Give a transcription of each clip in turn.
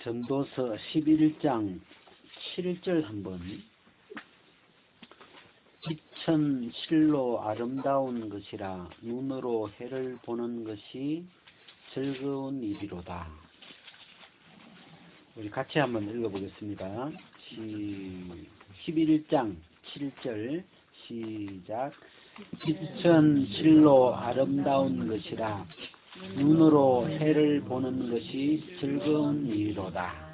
전도서 11장 7절 한번. 빛은 실로 아름다운 것이라 눈으로 해를 보는 것이 즐거운 일이로다. 우리 같이 한번 읽어보겠습니다. 11장 7절 시작. 빛은 실로 아름다운 것이라 눈으로 해를 보는 것이 즐거운 일이로다.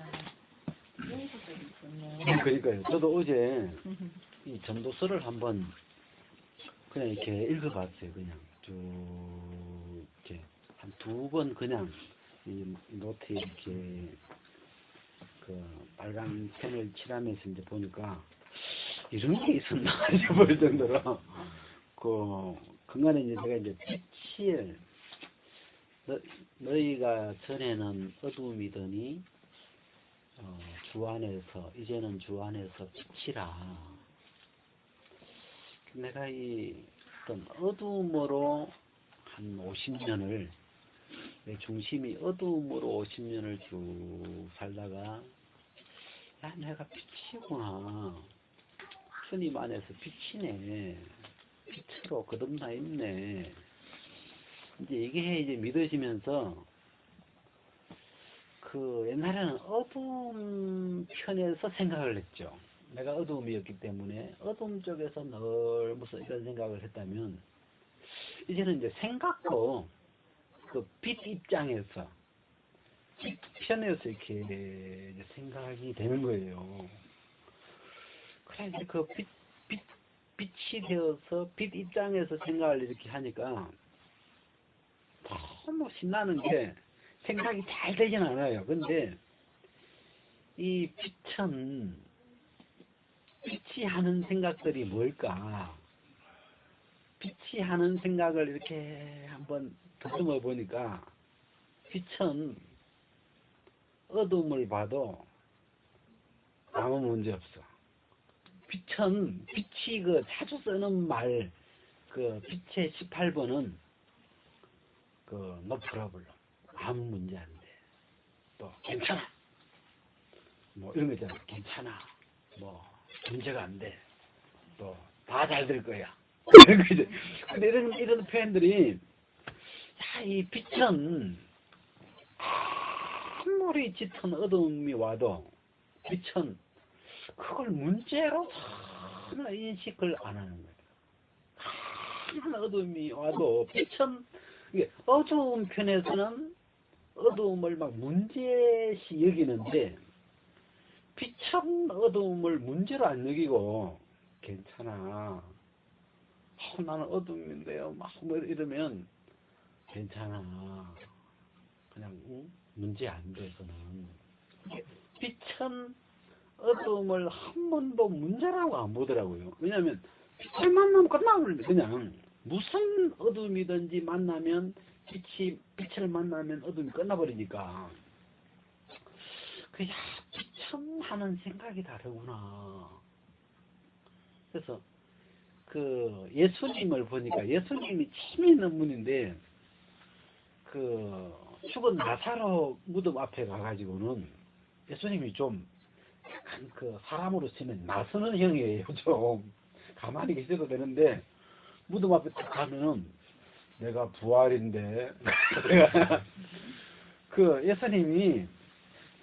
그러니까요. 저도 어제 이 전도서를 한번 그냥 이렇게 읽어봤어요. 그냥 쭉 이렇게 한 두 번 그냥 이 노트에 이렇게 그 빨간 펜을 칠하면서 이제 보니까 이런 게 있었나 싶을 정도로 그 중간에 이제 제가 이제 빛을 너희가 전에는 어두움이더니 주 안에서 이제는 주 안에서 빛이라. 내가 이 어떤 어두움으로 한 50년을 내 중심이 어두움으로 50년을 쭉 살다가 야 내가 빛이구나. 주님 안에서 빛이네. 빛으로 거듭나 있네. 이제 이게 믿어지면서 그 옛날에는 어두움 편에서 생각을 했죠. 내가 어두움이었기 때문에 어두움 쪽에서 늘 무슨 이런 생각을 했다면 이제는 이제 생각도 그 빛 입장에서 빛 편에서 이렇게 이제 생각이 되는 거예요. 그래 이제 그 빛이 되어서 빛 입장에서 생각을 이렇게 하니까 너무 신나는 게 생각이 잘 되진 않아요. 근데 이 빛은 빛이 하는 생각들이 뭘까? 빛이 하는 생각을 이렇게 한번 더듬어 보니까 빛은 어둠을 봐도 아무 문제 없어. 빛은 빛이 그 자주 쓰는 말 그 빛의 18번은 그 no problem. 아무 문제 안 돼. 또 괜찮아. 뭐 이런 거 있잖아. 괜찮아. 뭐 문제가 안 돼. 또 다 잘 될 거야. 근데 이런 표현들이 야, 이 빛은 아무리 짙은 어둠이 와도 빛은 그걸 문제로 전혀 인식을 안 하는 거예요. 큰 어둠이 와도 빛은 어두운 편에서는 어두움을 막 문제시 여기는데 빛은 어두움을 문제로 안 여기고 괜찮아. 나는 어둠인데요. 막 뭐 이러면 괜찮아. 그냥 문제 안 돼서는. 빛은 어둠을 한 번도 문제라고 안 보더라고요. 왜냐하면 빛을 만나면 끝나버립니다. 그냥 무슨 어둠이든지 만나면 빛을 만나면 어둠이 끝나버리니까. 그야 빛은 하는 생각이 다르구나. 그래서 그 예수님을 보니까 예수님이 참 있는 분인데 그 죽은 나사로 무덤 앞에 가가지고는 예수님이 좀 약간 그 사람으로 치면 나서는 형이에요. 좀 가만히 계셔도 되는데 무덤 앞에 딱 가면은 내가 부활인데 그 예수님이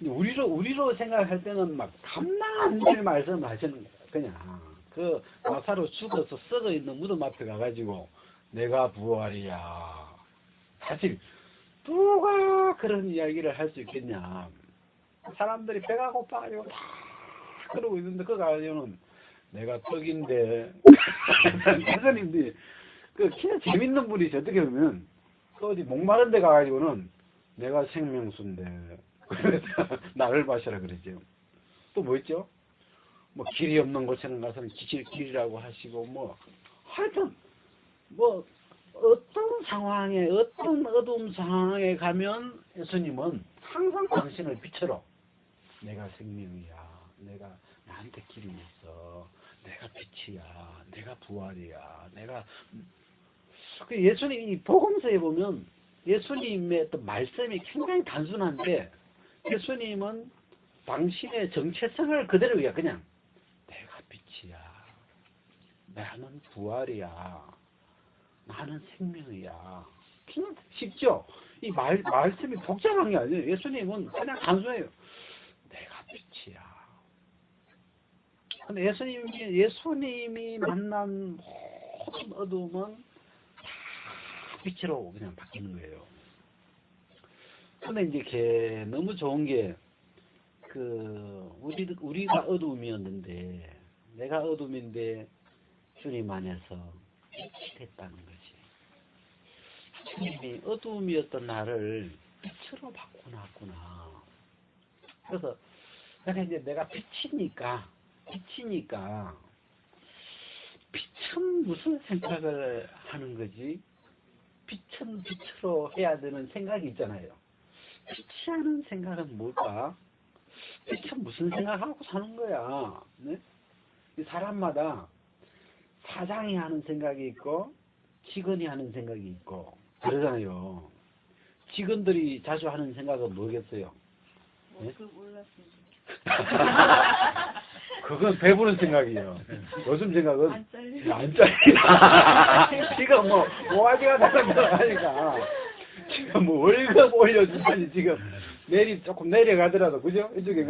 우리로 생각할 때는 막 감당 안 될 말씀을 하시는 거예요. 그냥 그 나사로 죽어서 썩어 있는 무덤 앞에 가가지고 내가 부활이야. 사실 누가 그런 이야기를 할 수 있겠냐. 사람들이 배가 고파가지고 다 그러고 있는데 그거 가지고는 내가 떡인데 예수님들이 그 진짜 재밌는 분이지. 어떻게 보면 또 어디 목마른 데 가가지고는 내가 생명수인데 그래서 나를 마셔라 그러죠. 또 뭐 있죠? 뭐 길이 없는 곳에는 가서는 길이라고 하시고 뭐 하여튼 뭐 어떤 상황에 어떤 어두운 상황에 가면 예수님은 항상 당신을 빛으로 내가 생명이야. 내가 나한테 길이 있어. 내가 빛이야. 내가 부활이야. 내가 예수님이 복음서에 보면 예수님의 어떤 말씀이 굉장히 단순한데 예수님은 당신의 정체성을 그대로 그냥 내가 빛이야. 나는 부활이야. 나는 생명이야. 그냥 쉽죠? 이 말씀이 복잡한 게 아니에요. 예수님은 그냥 단순해요. 내가 빛이야. 근데 예수님이 만난 모든 어둠은 다 빛으로 그냥 바뀌는 거예요. 근데 이제 너무 좋은 게, 우리가 어둠이었는데, 내가 어둠인데, 주님 안에서 빛이 됐다는 거지. 주님이 어둠이었던 나를 빛으로 바꿔놨구나. 그래서, 내가 빛이니까, 빛은 무슨 생각을 하는 거지? 빛은 빛으로 해야 되는 생각이 있잖아요. 빛이 하는 생각은 뭘까? 빛은 무슨 생각하고 사는 거야? 네? 사람마다 사장이 하는 생각이 있고, 직원이 하는 생각이 있고, 그러잖아요. 직원들이 자주 하는 생각은 뭐겠어요? 네? 그건 배부른 생각이에요. 요즘 생각은 안 잘리나. 지금 모아지가 나간다고 하니까 지금 월급 올려주다니 지금 조금 내려가더라도 그죠? 이쪽에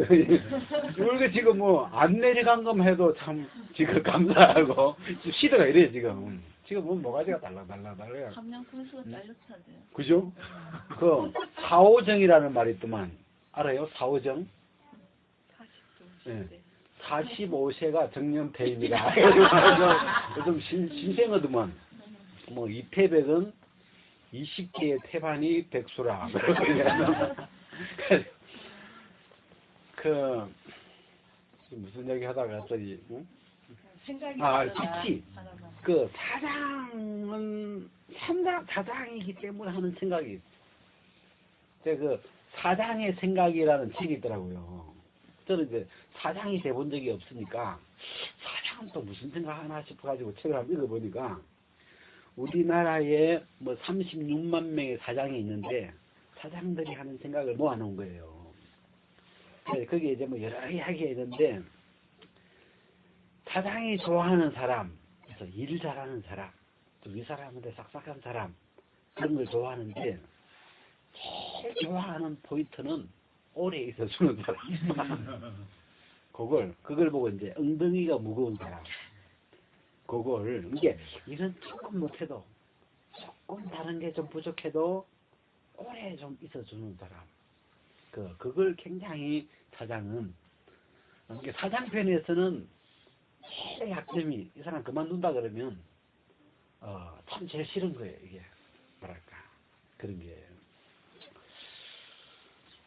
월급 지금 안 내려간 것만 해도 참 지금 감사하고 시대가 이래요 지금. 지금 모가지가 달라달라요. 감량 군수가 잘렸잖아요. 그죠? 그 사오정이라는 말이 있더만 알아요? 사오정? 45세가 정년퇴입니다. 요즘 신생어도만 이태백은 20개의 태반이 백수라. 무슨 얘기 하다가 갑자기 생각이 빛이 사장은 사장이기 때문에 하는 생각이 사장의 생각이라는 책이 있더라고요. 저는 이제 사장이 돼본 적이 없으니까 사장은 또 무슨 생각하나 싶어가지고 책을 한번 읽어보니까 우리나라에 36만 명의 사장이 있는데 사장들이 하는 생각을 모아놓은 거예요. 거기에 이제 여러 이야기가 있는데 사장이 좋아하는 사람, 그래서 일 잘하는 사람, 또 이 사람한테 싹싹한 사람 그런 걸 좋아하는데 제일 좋아하는 포인트는 오래 있어주는 사람. 그걸 보고 이제 엉덩이가 무거운 사람. 이게 일은 조금 못해도, 조금 다른 게 좀 부족해도, 오래 좀 있어주는 사람. 그걸 굉장히 사장은, 사장편에서는 제일 약점이, 이 사람 그만둔다 그러면, 참 제일 싫은 거예요, 이게. 뭐랄까. 그런 게.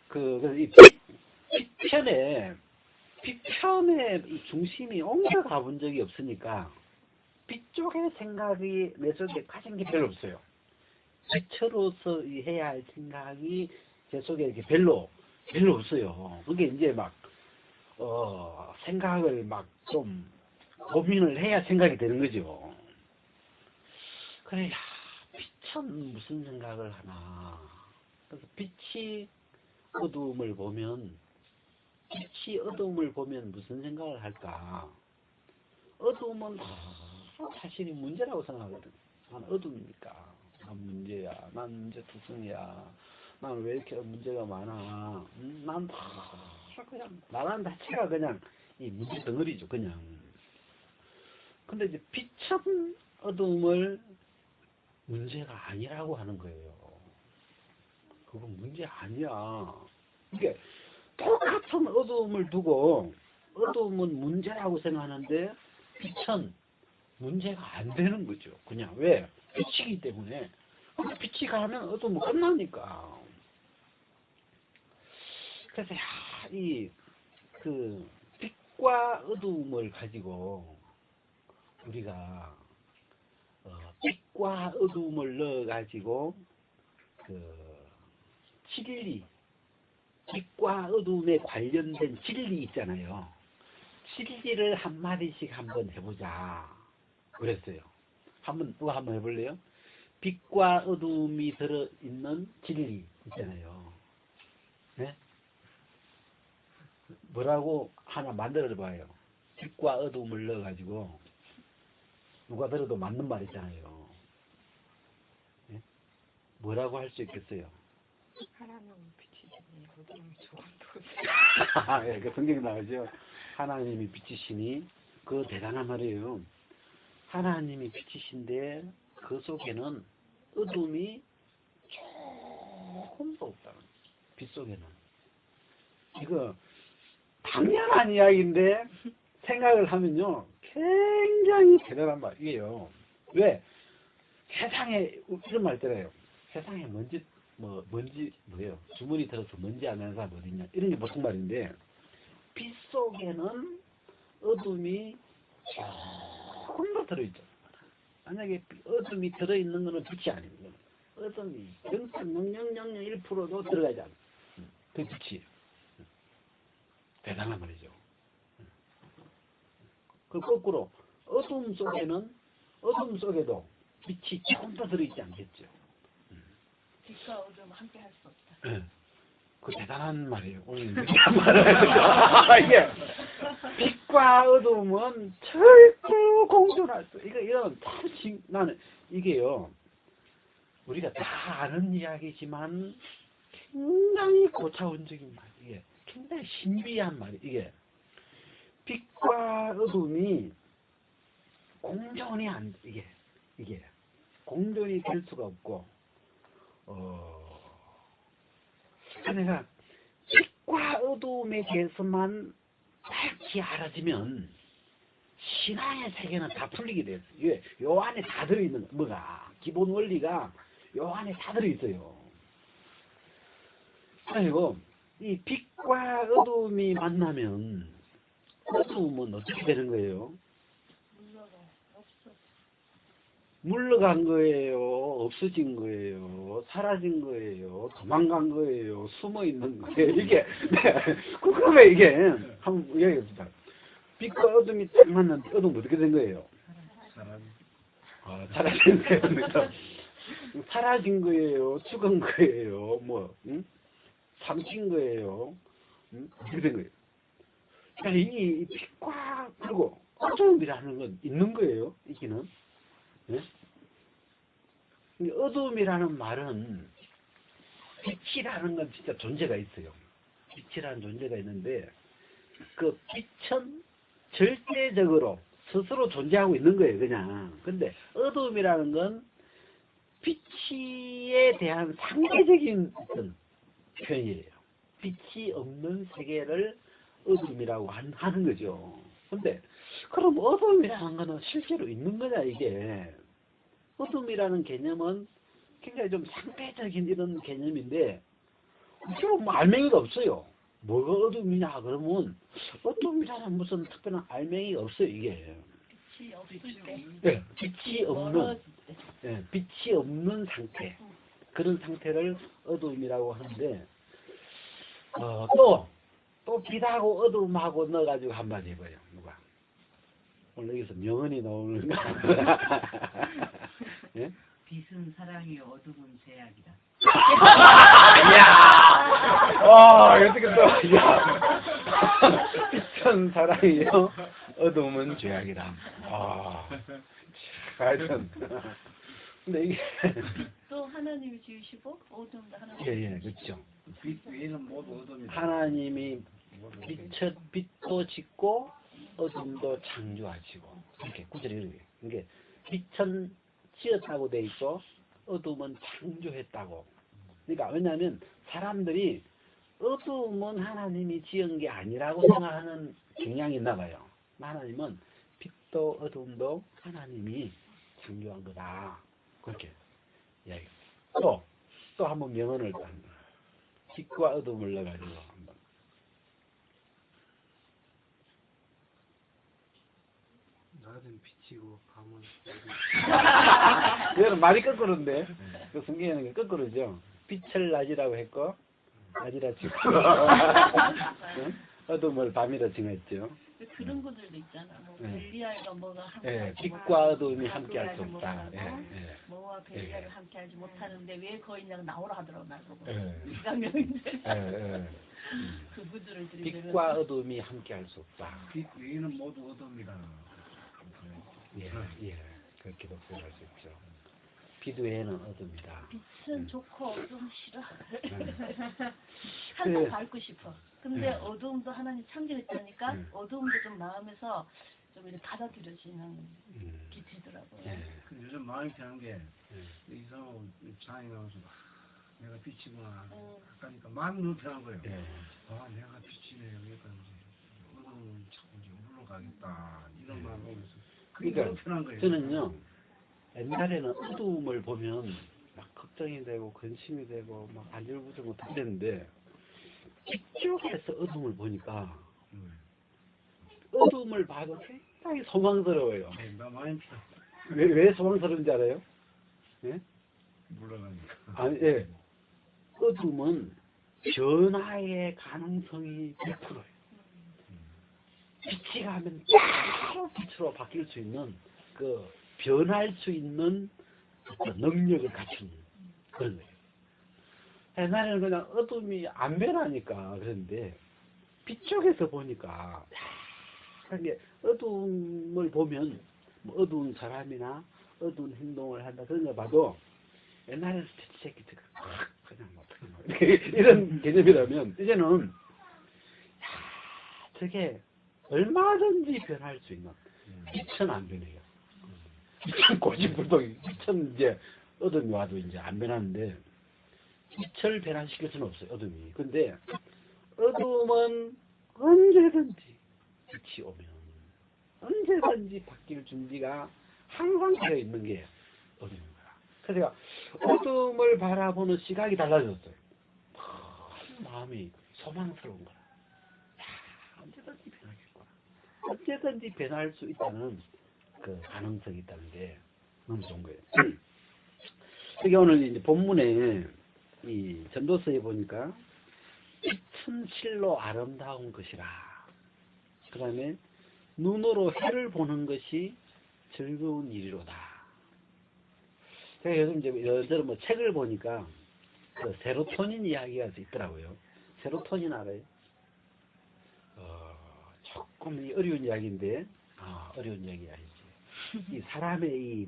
그래서 이 빛편에 이 중심이 옮겨가 본 적이 없으니까 빛 쪽의 생각이 내 속에 가진 게 별로 없어요. 빛으로서 해야 할 생각이 제 속에 이렇게 별로 없어요. 그게 이제 생각을 좀 고민을 해야 생각이 되는 거죠. 그래, 빛은 무슨 생각을 하나. 그래서 빛이 어두움을 보면 무슨 생각을 할까? 어두움은 자신이 문제라고 생각하거든. 난 어둠이니까. 난 문제야. 난 문제 투성이야. 난 왜 이렇게 문제가 많아? 난 그냥 나라는 자체가 그냥 이 문제 덩어리죠. 그냥. 근데 이제 빛은 어두움을 문제가 아니라고 하는 거예요. 그건 문제 아니야. 이게 똑같은 어두움을 두고 어두움은 문제라고 생각하는데 빛은 문제가 안 되는 거죠. 그냥 왜? 빛이기 때문에. 빛이 가면 어두움은 끝나니까. 그래서 빛과 어두움을 가지고 우리가 빛과 어두움을 넣어 가지고 진리, 빛과 어두움에 관련된 진리 있잖아요. 진리를 한마디씩 한번 해보자. 그랬어요. 누가 한번 해볼래요? 빛과 어두움이 들어있는 진리 있잖아요. 네? 뭐라고 하나 만들어 봐요. 빛과 어둠을 넣어가지고 누가 들어도 맞는 말 있잖아요. 예? 뭐라고 할 수 있겠어요? 하나님 빛이시니 어둠은 조금도 예, 그 성경에 나오죠. 하나님이 빛이시니 그 대단한 말이에요. 하나님이 빛이신데 그 속에는 어둠이 조금도 없다는 거예요. 빛 속에는. 이거 당연한 이야기인데 생각을 하면요 굉장히 대단한 말이에요. 왜? 세상에 이런 말 있잖아요. 세상에 먼지 뭐예요? 주머니 들어서 먼지 안 나는 사람 어디 있냐? 이런 게 보통 말인데 빛 속에는 어둠이 조금도 들어있죠. 만약에 어둠이 들어있는 거는 빛이 아닙니다. 어둠이 0.00001%도 들어가지 않아요. 그 빛이에요. 대단한 말이죠. 그 거꾸로 어둠 속에도 빛이 조금 더 들어있지 않겠죠. 빛과 어둠 함께 할 수 없다. 네. 그 대단한 말이에요. 오늘 이게 빛과 어둠은 절대로 공존할 수. 이건 참 나는 이게요. 우리가 다 아는 이야기지만 굉장히 고차원적인 말. 이게 굉장히 신비한 말이 이게 빛과 어둠이 공존이 안 이게 공존이 될 수가 없고 그러니까 빛과 어둠에 대해서만 밝히 알아지면 신앙의 세계는 다 풀리게 돼요. 요 안에 다 들어있는 뭐가 기본 원리가 요 안에 다 들어있어요. 그리고 이 빛과 어둠이 만나면 어둠은 어떻게 되는 거예요? 물러간 거예요? 없어진 거예요? 사라진 거예요? 도망간 거예요? 숨어 있는 거예요? 이게 그러면 이게 한번 얘기해 봅시다. 빛과 어둠이 딱 만났는데 어둠은 어떻게 된 거예요? 사라진 거예요. 그러니까 사라진 거예요? 죽은 거예요? 삼킨 거예요? 어떻게 된 거예요? 그러니까 이 빛과 그리고 어둠이라는 건 있는 거예요? 있기는. 네? 어둠이라는 말은 빛이라는 건 진짜 존재가 있어요. 빛이라는 존재가 있는데 그 빛은 절대적으로 스스로 존재하고 있는 거예요. 그냥. 근데 어둠이라는 건 빛에 대한 상대적인 어떤 표현이에요. 빛이 없는 세계를 어둠이라고 하는 거죠. 근데 그럼 어둠이라는 거는 실제로 있는 거냐 이게. 어둠이라는 개념은 굉장히 좀 상대적인 이런 개념인데 지금 알맹이가 없어요. 뭐가 어둠이냐 그러면 어둠이라는 무슨 특별한 알맹이가 없어요 이게. 빛이 없을 때. 네, 빛이 없는 상태. 그런 상태를 어둠이라고 하는데 또 빛하고 어둠하고 넣어가지고 한마디 해봐요. 누가? 오늘 여기서 명언이 나오는가? 예? 빛은 사랑이요 어둠은 죄악이다. 야, 어떻게 또? 야, 빛은 사랑이요 어둠은 죄악이다. 하여튼. 근데 이게 또 하나님이 지으시고 어둠도 하나님. 예, 그렇죠. 빛 위에는 모두 어둠이다. 하나님이 빛도 짓고 어둠도 창조하시고 이렇게 구절이 이렇게. 이게 빛은 지었다고 돼 있고 어둠은 창조했다고. 그러니까 왜냐하면 사람들이 어둠은 하나님이 지은 게 아니라고 생각하는 경향이 있나 봐요. 하나님은 빛도 어둠도 하나님이 창조한 거다. 그렇게 이야기. 또 한번 명언을 딴다. 빛과 어둠을 넣어가지고 한번. 낮은 빛이고 밤은 이거는 말이 거꾸로인데 그 성경에는 거꾸로죠. 빛을 낮이라고 했고 낮이라 치고 어둠을 밤이라 칭했죠. 그런 것들도 있잖아. 뭐 벨리알과 뭐가 함께 빛과 어둠이 함께할 수 없다. 뭐와 벨리알을 함께하지 못하는데 왜 거기 있냐고 나오라 하더라고 날 보고. 예. 이강명인데 예. 그분들을 들이 빛과 어둠이 함께할 수 없다. 빛 외에는 모두 어둠이다. 예, 예, 그렇게도 표현할 수 있죠. 빛 외에는 어둠이다. 빛은 좋고 어둠 싫어. 네. 항상 밝고 싶어. 근데 네. 어두움도 하나님 창조했다니까 네. 어두움도 좀 마음에서 좀 이렇게 받아들여지는 빛이더라고요. 예, 그 요즘 마음이 편한 게 예, 이상하고 장에 나와서 내가 빛이구나 음. 하니까 마음이 너무 편한 거예요. 예. 아 내가 빛이네 여기까지 어둠은 자꾸 이제 물러가겠다 이런 마음이 오면서 그게 그러니까 너무 편한 거예요. 저는요, 옛날에는 어두움을 보면 막 걱정이 되고 근심이 되고 막 안절부절 그랬는데 이쪽에서 어둠을 보니까 어둠을 봐도 굉장히 소망스러워요. 네, 나 마음이 편해. 왜 소망스러운지 알아요? 예? 물러가니까. 아니, 예. 어둠은 변화의 가능성이 100%예요. 빛이 가면 바로 빛으로 바뀔 수 있는 그 변할 수 있는 어떤 능력을 갖춘 그런 거예요. 옛날에는 그냥 어둠이 안 변하니까 그런데 빛 쪽에서 보니까 이게 어둠을 보면 뭐 어두운 사람이나 어두운 행동을 한다 그런 거 봐도 옛날에는 새끼 그냥 어떻게 이렇게 이런 개념이라면 이제는 저게 얼마든지 변할 수 있는 빛은 안 변해요. 빛은 고집불통이 빛은 이제 어둠이 와도 이제 안 변하는데 빛을 변화시킬 수는 없어요. 어둠이. 근데 어둠은 언제든지 빛이 오면 언제든지 바뀔 준비가 항상 되어 있는 게 어둠입니다. 그래서 제가 어둠을 바라보는 시각이 달라졌어요. 마음이 소망스러운 거야. 언제든지 변하겠구나. 언제든지 변할 수 있다는 그 가능성이 있다는 게 너무 좋은 거예요. 여기 오늘 이제 본문에 이 전도서에 보니까 빛은 실로 아름다운 것이라. 그 다음에 눈으로 해를 보는 것이 즐거운 일이로다. 제가 요즘 이제 여러 뭐 책을 보니까 그 세로토닌 이야기가 있더라고요. 세로토닌 알아요? 조금 어려운 이야기인데, 어려운 이야기 아니지. 이 사람의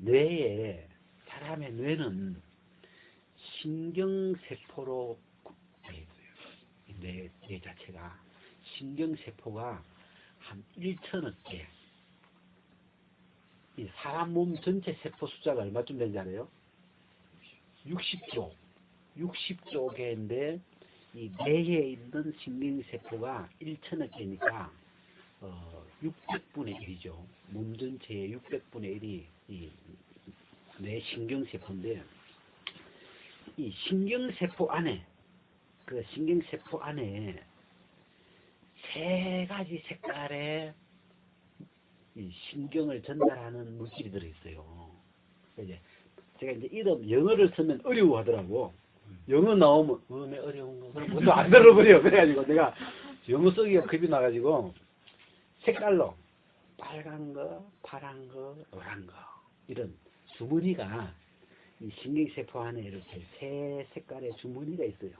사람의 뇌는 신경세포로 되어 있어요. 뇌 자체가. 신경세포가 한 1천억 개. 이 사람 몸 전체 세포 숫자가 얼마쯤 되는지 알아요? 60조. 60조 개인데, 이 뇌에 있는 신경세포가 1천억 개니까, 600분의 1이죠. 몸 전체의 600분의 1이 이 뇌 신경세포인데, 이 신경세포 안에, 그 신경세포 안에 세 가지 색깔의 이 신경을 전달하는 물질이 들어있어요. 이제 제가 이제 이름 영어를 쓰면 어려워하더라고. 영어 나오면 왜 어려운 거? 그럼 그것도 안 들어버려. 그래가지고 내가 영어 쓰기가 겁이 나가지고 색깔로 빨간 거, 파란 거, 노란 거 이런 주머니가 이 신경세포 안에 이렇게 세 색깔의 주머니가 있어요.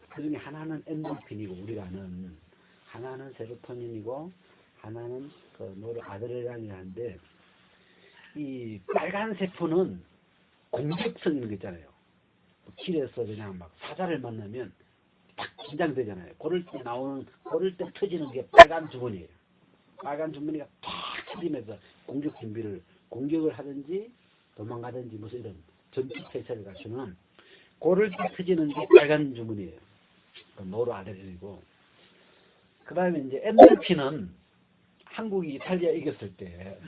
그 중에 하나는 엔도르핀이고 우리가 아는 하나는 세로토닌이고 하나는 그 노르아드레날린인데 이 빨간 세포는 공격성 있는 거 있잖아요. 길에서 그냥 막 사자를 만나면 딱 긴장되잖아요. 그럴 때 터지는 게 빨간 주머니예요. 빨간 주머니가 팍 터지면서 공격을 하든지 도망가든지 무슨 이런 전투 태세를 갖추는 그럴 때 터지는 게 빨간 주머니예요. 노르아드레날린이고 그 다음에 이제 엔돌핀은 한국이 이탈리아 이겼을 때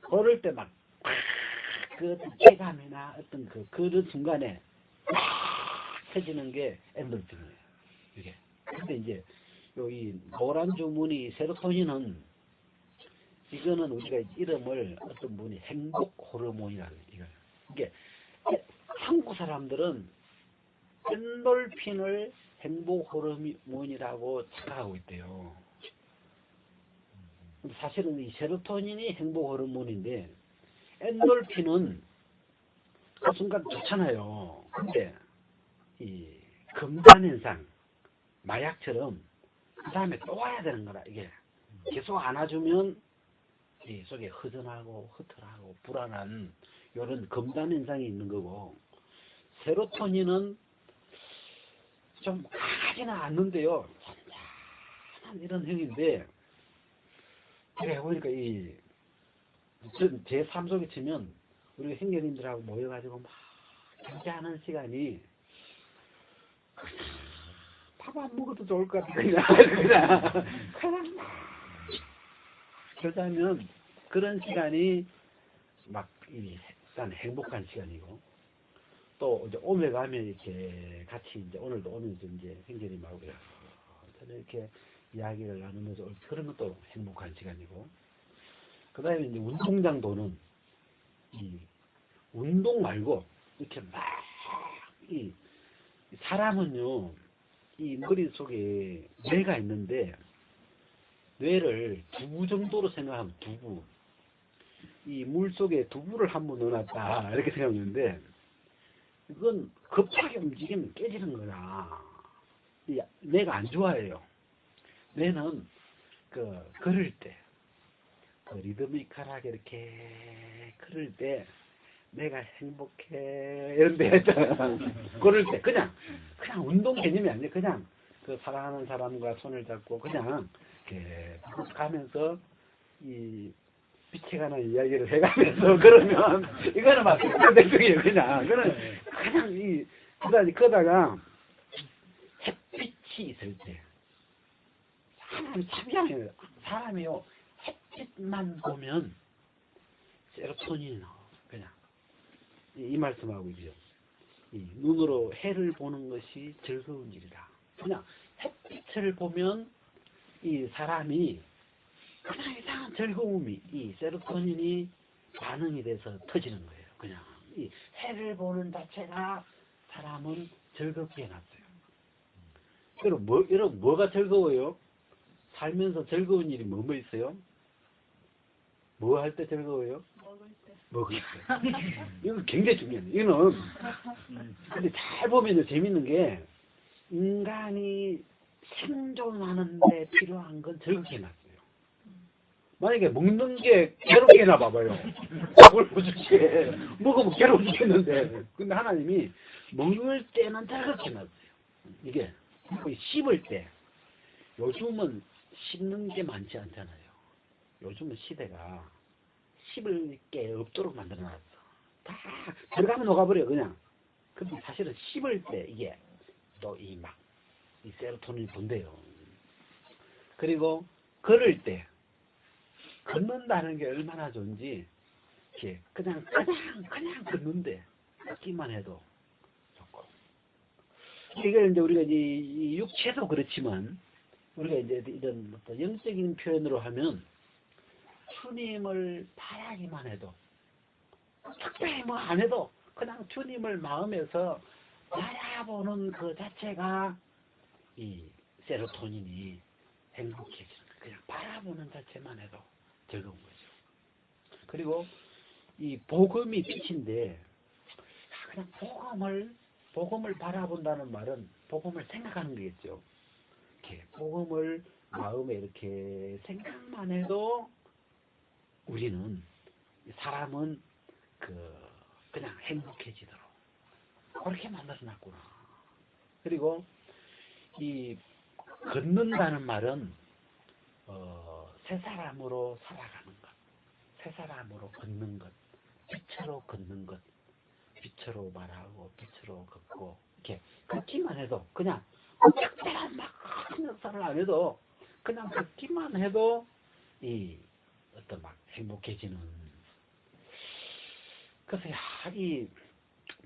그럴 때 막 그 쾌감이나 어떤 그런 순간에 막 터지는 게 엔돌핀이에요. 이게. 근데 이제 여기 노란 주머니 세로토닌은 이거는 우리가 이름을 어떤 분이 행복 호르몬이라고 해요. 이게 한국 사람들은 엔돌핀을 행복 호르몬이라고 착각하고 있대요. 사실은 이 세로토닌이 행복 호르몬인데 엔돌핀은 그 순간 좋잖아요. 근데 이 금단 현상, 마약처럼 그 다음에 또 와야 되는 거라. 이게 계속 안아주면 이 속에 허전하고 허탈하고 불안한 이런 검단 현상이 있는 거고, 세로토닌은 좀 강하지는 않는데요, 잔잔한 이런 형인데, 그래 보니까 제 삶 속에 치면 우리 형제님들하고 모여가지고 막 경제하는 시간이 밥 안 먹어도 좋을 것 같아. 그냥 그러자면 그런 시간이 막 일단 행복한 시간이고, 또 이제 오며 가면 이렇게 같이 이제 오늘도 오면서 이제 형제님하고 저는 이렇게 이야기를 나누면서 그런 것도 행복한 시간이고, 그 다음에 이제 운동장도는 이 운동 말고 이렇게 막 사람은요, 이 머릿속에 뇌가 있는데, 뇌를 두부 정도로 생각하면 두부. 이 물속에 두부를 한번 넣어놨다, 이렇게 생각하는데, 이건 급하게 움직이면 깨지는 거야. 뇌가 안 좋아해요. 뇌는 걸을 때, 리드미컬하게 이렇게 걸을 때, 내가 행복해 이런데 걸을 때 그냥 운동 개념이 아니라 그냥 그 사랑하는 사람과 손을 잡고 그냥 이렇게 가면서 이 빛에 관한 이야기를 해가면서 그러면 이거는 막 백성이에요. 그냥 그다음에 그러다가 햇빛이 있을 때 사람이 참이잖아요. 사람이요, 햇빛만 보면 세로토닌이 나와. 그냥 이 말씀하고 있죠. 이 눈으로 해를 보는 것이 즐거운 일이다. 그냥 햇빛을 보면 이 사람이 그냥 이상한 즐거움이, 이 세로토닌이 반응이 돼서 터지는 거예요. 그냥 이 해를 보는 자체가 사람은 즐겁게 해놨어요. 여러분 뭐가 즐거워요? 살면서 즐거운 일이 뭐 있어요? 뭐 할 때 즐거워요? 먹을 때. 이거 굉장히 중요해요. 이거는 근데 잘 보면 재밌는 게, 인간이 생존하는데 필요한 건 즐겁게 해놨어요. 만약에 먹는 게 괴롭게 해놔 봐봐요. 밥을 부족해. 먹으면 괴롭게 죽겠는데. 근데 하나님이 먹을 때는 즐겁게 해놨어요. 이게 씹을 때, 요즘은 씹는 게 많지 않잖아요. 요즘은 시대가 씹을 게 없도록 만들어놨어. 다 들어가면 녹아버려 그냥. 근데 사실은 씹을 때 이게 또 이 세로토닌이 돈대요. 그리고 걸을 때, 걷는다는 게 얼마나 좋은지, 이렇게 그냥 걷는데 걷기만 해도 좋고. 이걸 이제 우리가 이 육체도 그렇지만, 우리가 이제 이런 어떤 영적인 표현으로 하면, 주님을 바라기만 해도, 특별히 뭐 안 해도 그냥 주님을 마음에서 바라보는 그 자체가 이 세로토닌이 행복해지는 거예요. 그냥 바라보는 자체만 해도 즐거운 거죠. 그리고 이 복음이 빛인데, 그냥 복음을 바라본다는 말은 복음을 생각하는 거겠죠. 이렇게 복음을 마음에 이렇게 생각만 해도 우리는, 사람은 그냥 행복해지도록 그렇게 만들어놨구나. 그리고 이 걷는다는 말은 새 사람으로 살아가는 것, 새 사람으로 걷는 것, 빛으로 걷는 것, 빛으로 말하고 빛으로 걷고, 이렇게 걷기만 해도, 그냥 특별한 막 큰 역사를 안 해도 그냥 걷기만 해도 이 어떤 막 행복해지는. 그래서 이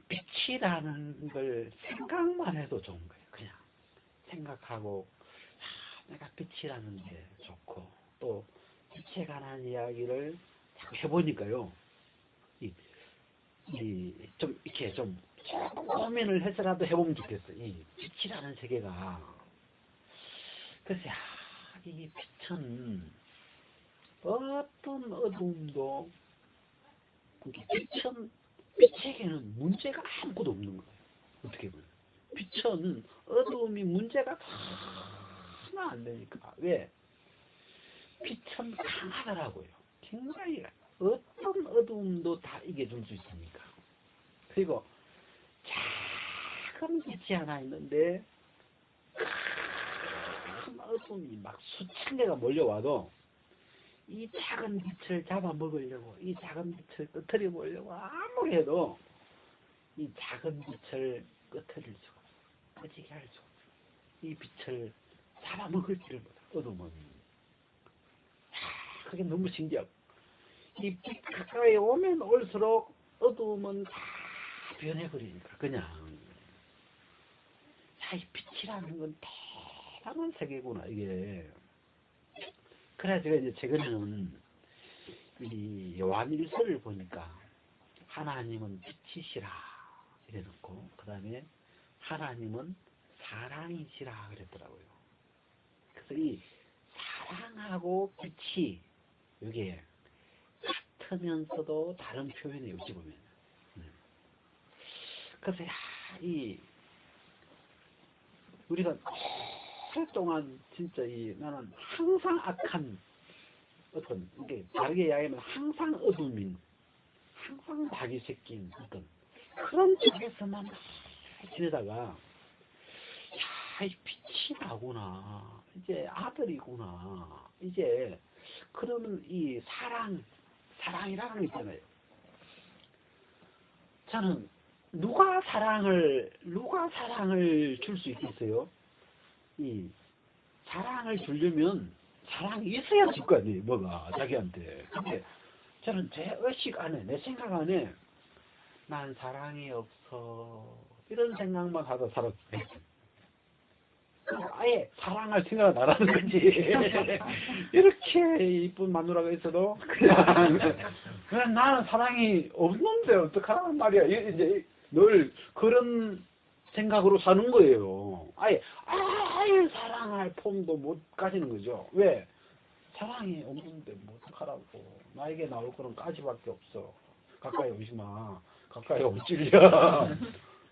빛이라는 걸 생각만 해도 좋은 거예요. 그냥 생각하고 내가 빛이라는 게 좋고, 또 빛에 관한 이야기를 자꾸 해보니까요, 좀 이렇게 좀 고민을 해서라도 해보면 좋겠어요. 이 빛이라는 세계가. 그래서 이 빛은 어떤 어둠도, 빛에게는 문제가 아무것도 없는 거예요. 어떻게 보면 빛은 어두움이 문제가 하나 안 되니까. 왜? 빛은 강하더라고요. 굉장히 어떤 어두움도 다 이겨줄 수 있으니까. 그리고 작은 빛이 하나 있는데 큰 어둠이 막 수천 개가 몰려와도 이 작은 빛을 잡아먹으려고, 이 작은 빛을 끄트려 보려고 아무리 해도 이 작은 빛을 끄트릴 수가 없어. 꺼지게 할 수가 없어. 이 빛을 잡아먹을 줄을 몰라, 어둠은. 그게 너무 신기하고. 이 빛 가까이 오면 올수록 어두움은 다 변해버리니까, 그냥. 야, 이 빛이라는 건 대단한 세계구나, 이게. 그래서 제가 이제 최근에는 이 요한일서를 보니까 하나님은 빛이시라 이래놓고 그 다음에 하나님은 사랑이시라 그랬더라고요. 그래서 이 사랑하고 빛이 이게 같으면서도 다른 표현이에요, 어찌 보면. 그래서 이 우리가 오랫동안 진짜 나는 항상 악한 어떤 이게 다르게 이야기하면 항상 어둠인, 항상 마귀 새끼인 어떤 그런 쪽에서만 지내다가 야, 이 빛이 나구나, 이제 아들이구나, 이제 그러면 이 사랑이라는 거 있잖아요. 저는 누가 사랑을 줄 수 있겠어요? 이 사랑을 주려면 사랑이 있어야 줄 거 아니에요, 뭐가 자기한테. 근데 저는 제 의식 안에, 내 생각 안에 난 사랑이 없어 이런 생각만 하다 살았어요. 아예 사랑할 생각을 안 하는 거지. 이렇게 이쁜 마누라가 있어도 그냥 나는 사랑이 없는데 어떡하란 말이야. 이제 늘 그런 생각으로 사는 거예요. 아예 사랑할 폼도 못 가지는 거죠. 왜? 사랑이 없는데 뭐 어떡하라고. 나에게 나올 거는 까지밖에 없어. 가까이 오지 마. 가까이 오면 찔려.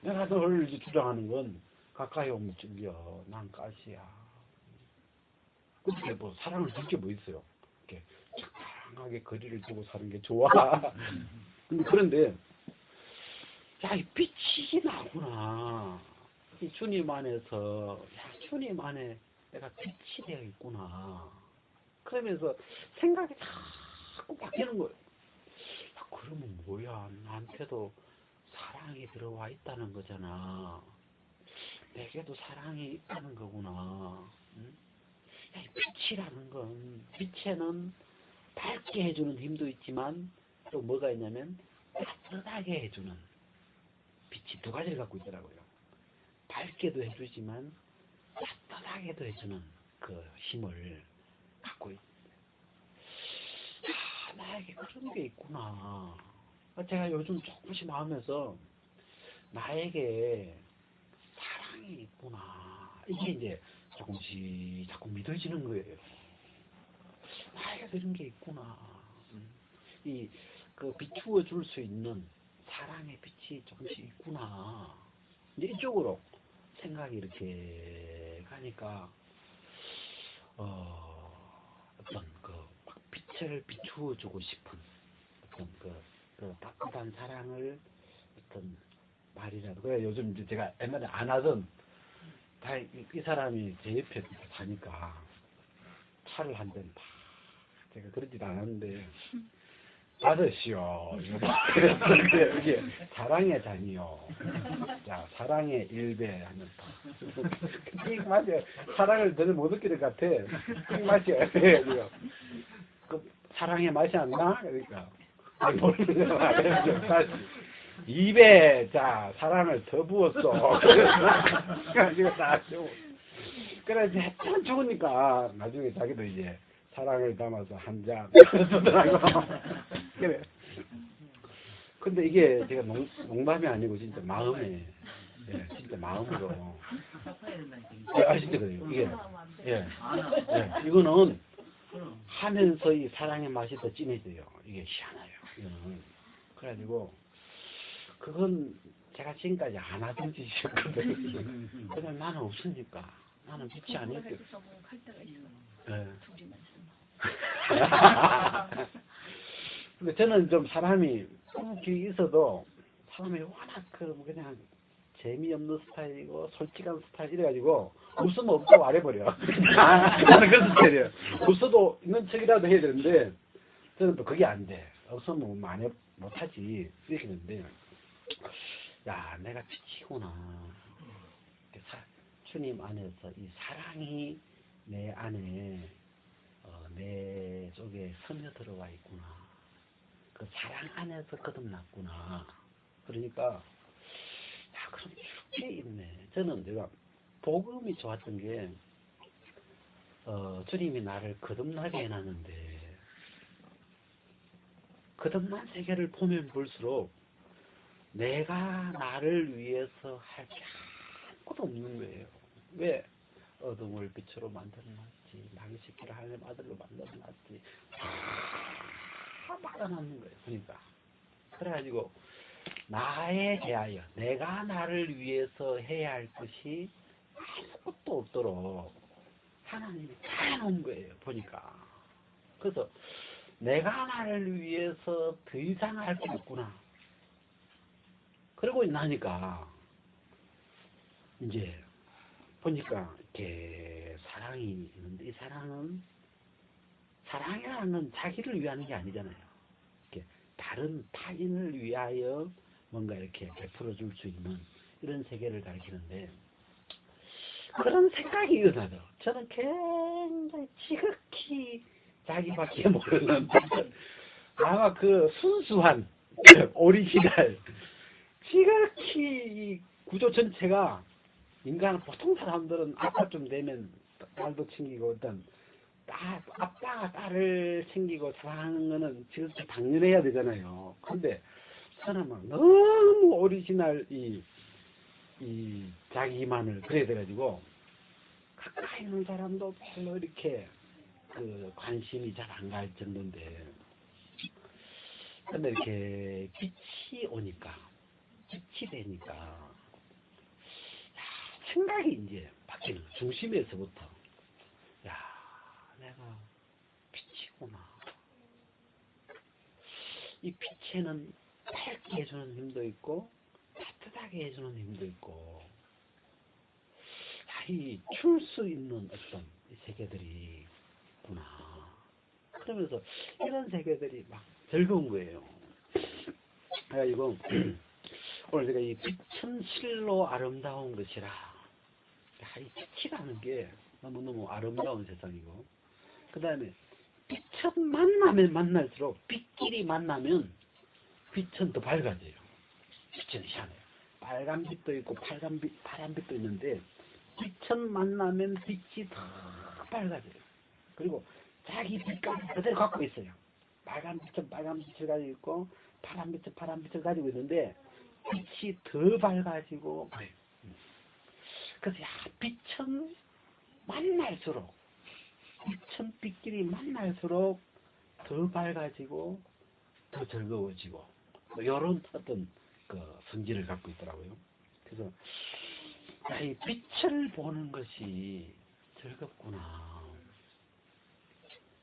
내가 늘 주장하는 건 가까이 오면 찔려. 난 까지야. 그렇게 뭐 사랑을 줄 게 뭐 있어요. 이렇게 적당하게 거리를 두고 사는 게 좋아. 그런데 야, 이 빛이 나구나. 이 주님 안에서, 야, 주님 안에 내가 빛이 되어 있구나. 그러면서 생각이 자꾸 바뀌는 거예요. 야, 그러면 뭐야. 나한테도 사랑이 들어와 있다는 거잖아. 내게도 사랑이 있다는 거구나. 응? 야, 이 빛이라는 건, 빛에는 밝게 해주는 힘도 있지만, 또 뭐가 있냐면, 따뜻하게 해주는 빛이 두 가지를 갖고 있더라고요. 밝게도 해주지만 따뜻하게도 해주는 그 힘을 갖고 있어요. 나에게 그런 게 있구나. 제가 요즘 조금씩 마음에서 나에게 사랑이 있구나. 이게 이제 조금씩 자꾸 믿어지는 거예요. 나에게 그런 게 있구나. 그 비추어 줄 수 있는 사랑의 빛이 조금씩 있구나. 이제 이쪽으로 생각이 이렇게 가니까 어떤 막 빛을 비추어 주고 싶은 어떤 그 따뜻한 사랑을 어떤 말이라도. 그래 요즘 이제 제가 옛날에 안 하던 이 사람이 제 옆에 사니까 차를 한 대는 막 제가 그러지도 않았는데. 받으시오. 이게 사랑의 잔이요. 자, 사랑의 일배 하면 이 맛이 사랑을 전혀 못 느끼는 것 같아. 이 맛이 그 사랑의 맛이 안 나? 그러니까 모르겠어요. 다시 2배 자 사랑을 더 부었어. 그래서 다 그래 이제 했던 죽으니까 나중에 자기도 이제 사랑을 담아서 한 잔 쓰더라고. 그래. 근데 이게 제가 농담이 아니고 진짜 마음에, 예, 진짜 마음으로. 진짜 그래요. 이게, 예, 이거는 하면서 이 사랑의 맛이 더 진해져요. 이게 희한해요. 이거는. 그래가지고 그건 제가 지금까지 안 하던 짓이었거든요. 그냥 나는 없으니까. 나는 빛이 아니었고. 할 때가 있어. 네. 둘이만 있으면. 근데 저는 좀 사람이 기 있어도 사람이 워낙 그냥 재미없는 스타일이고 솔직한 스타일 이래가지고 웃으면 없다고 말해버려. 나는 그런 스타일이에요. 웃어도 있는 척이라도 해야 되는데 저는 또 그게 안 돼. 없으면 많이 못하지 이렇게 되는데 야 내가 빛이구나. 주님 안에서 이 사랑이 내 안에 내 속에 스며들어와 있구나. 그 사랑 안에서 거듭났구나. 그러니까 그럼 죽게 있네. 저는 내가 복음이 좋았던 게 주님이 나를 거듭나게 해놨는데 거듭난 세계를 보면 볼수록 내가 나를 위해서 할 게 아무것도 없는 거예요. 왜? 어둠을 빛으로 만들어놨지, 낭시키를 하나님 아들로 만들어놨지, 다 막아놨는 거예요. 그러니까 그래가지고 나에 대하여 내가 나를 위해서 해야 할 것이 아무것도 없도록 하나님이 다 해놓은 거예요. 보니까. 그래서 내가 나를 위해서 더 이상 할 게 없구나. 그러고 나니까 이제 보니까 이렇게 사랑이 있는데 이 사랑은 사랑이라는 건 자기를 위하는 게 아니잖아요. 이렇게 다른 타인을 위하여 뭔가 이렇게 베풀어 줄 수 있는 이런 세계를 가리키는데 그런 생각이 일어나죠. 저는 굉장히 지극히 자기밖에 모르는 아마 그 순수한 오리지널 지극히 이 구조 전체가 인간 보통 사람들은 아빠 좀 되면 딸도 챙기고 어떤 아빠가 딸을 챙기고 사랑하는 거는 지극히 당연해야 되잖아요. 근데 저는 막 너무 오리지널 이 자기만을 그래야 돼가지고 가까이 있는 사람도 별로 이렇게 그 관심이 잘 안 갈 정도인데 근데 이렇게 빛이 오니까 빛이 되니까 생각이 이제 바뀌는 거예요. 중심에서부터 야 내가 빛이구나. 이 빛에는 밝게 해주는 힘도 있고 따뜻하게 해주는 힘도 있고 이 줄 수 있는 어떤 세계들이 있구나. 그러면서 이런 세계들이 막 즐거운 거예요. 그래가지고 오늘 제가 이 빛은 실로 아름다운 것이라 이 빛이라는 게 너무너무 아름다운 세상이고 그 다음에 빛은 만나면 만날수록 빛끼리 만나면 빛은 더 밝아져요. 빛은 희한해요. 빨간 빛도 있고 파란 빛도 있는데 빛은 만나면 빛이 더 밝아져요. 그리고 자기 빛깔을 그대로 갖고 있어요. 빨간 빛은 빨간 빛을 가지고 있고 파란 빛은 파란 빛을 가지고 있는데 빛이 더 밝아지고 그래서 빛은 만날수록 빛은 빛끼리 만날수록 더 밝아지고 더 즐거워지고 이런 어떤 그 성질을 갖고 있더라고요. 그래서 이 빛을 보는 것이 즐겁구나.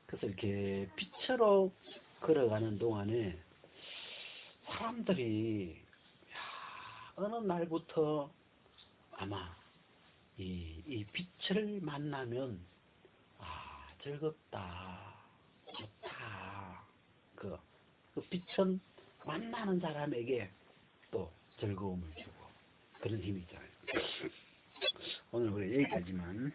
그래서 이렇게 빛으로 걸어가는 동안에 사람들이 어느 날부터 아마 이 빛을 만나면 즐겁다, 좋다. 그 빛은 만나는 사람에게 또 즐거움을 주고 그런 힘이 있잖아요. 오늘 우리 여기까지만.